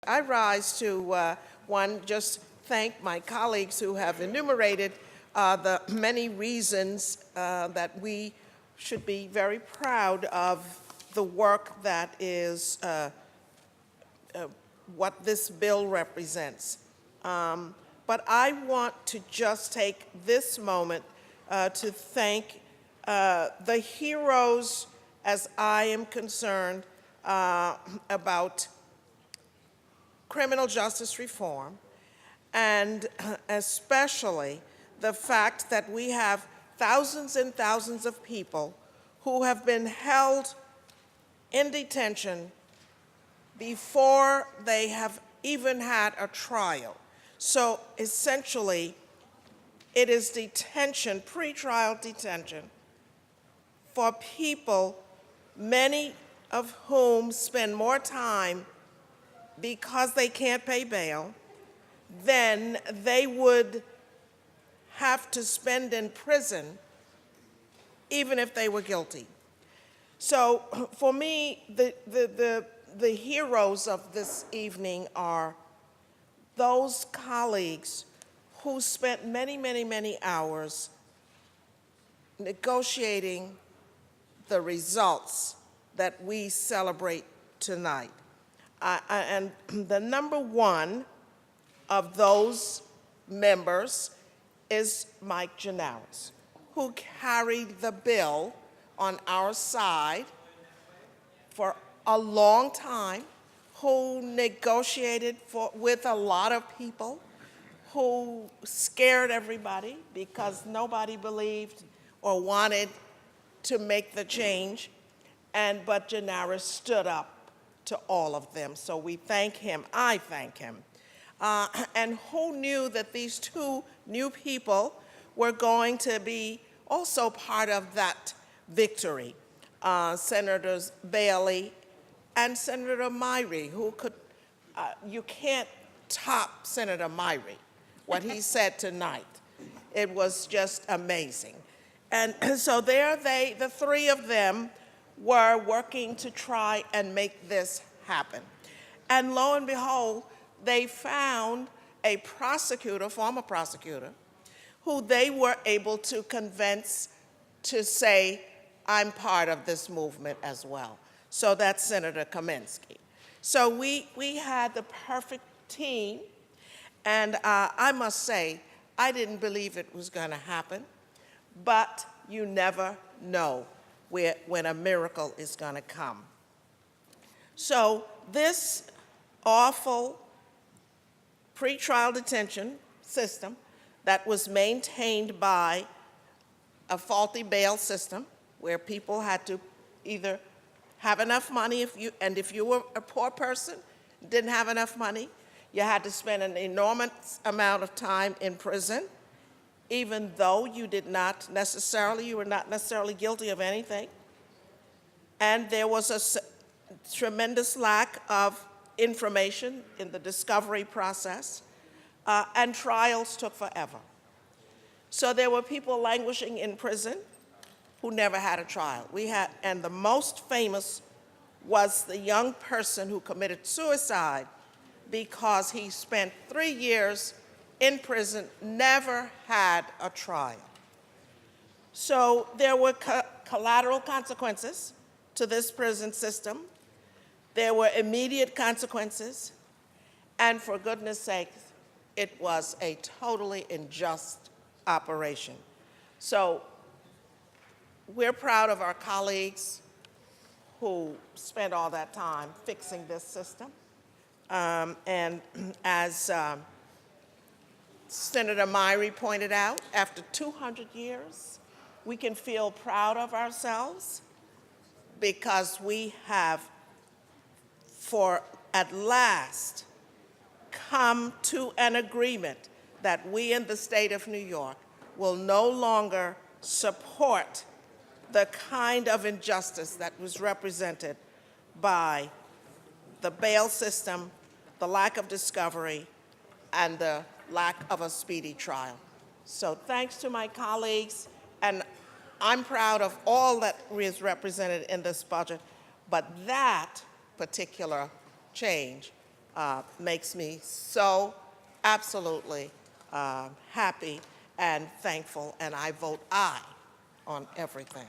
I rise to, one, just thank my colleagues who have enumerated the many reasons that we should be very proud of the work that is what this bill represents. But I want to just take this moment to thank the heroes, as I am concerned, about criminal justice reform, and especially the fact that we have thousands and thousands of people who have been held in detention before they have even had a trial. So essentially, it is detention, pretrial detention, for people, many of whom spend more time because they can't pay bail than they would have to spend in prison even if they were guilty. So for me, the heroes of this evening are those colleagues who spent many, many, many hours negotiating the results that we celebrate tonight. And the number one of those members is Mike Janaris, who carried the bill on our side for a long time, who negotiated with a lot of people, who scared everybody because nobody believed or wanted to make the change, but Janaris stood up to all of them. So we thank him, I thank him. And who knew that these two new people were going to be also part of that victory? Senators Bailey and Senator Myrie, who could, you can't top Senator Myrie, what he said tonight. It was just amazing. And so there the three of them were working to try and make this happen. And lo and behold, they found a prosecutor, former prosecutor, who they were able to convince to say, I'm part of this movement as well. So that's Senator Kaminsky. So we had the perfect team, and I must say, I didn't believe it was going to happen, but you never know when a miracle is going to come. So this awful pretrial detention system that was maintained by a faulty bail system, where people had to either have enough money, if you were a poor person, didn't have enough money, you had to spend an enormous amount of time in prison, even though you were not necessarily guilty of anything. And there was a tremendous lack of information in the discovery process, and trials took forever. So there were people languishing in prison who never had a trial. And the most famous was the young person who committed suicide because he spent 3 years in prison, never had a trial. So there were collateral consequences to this prison system. There were immediate consequences. And for goodness sake, it was a totally unjust operation. So we're proud of our colleagues who spent all that time fixing this system. And as Senator Myrie pointed out, after 200 years, we can feel proud of ourselves because we have, for at last, come to an agreement that we in the state of New York will no longer support the kind of injustice that was represented by the bail system, the lack of discovery, and the lack of a speedy trial. So thanks to my colleagues, and I'm proud of all that is represented in this budget, but that particular change makes me so absolutely happy and thankful, and I vote aye on everything.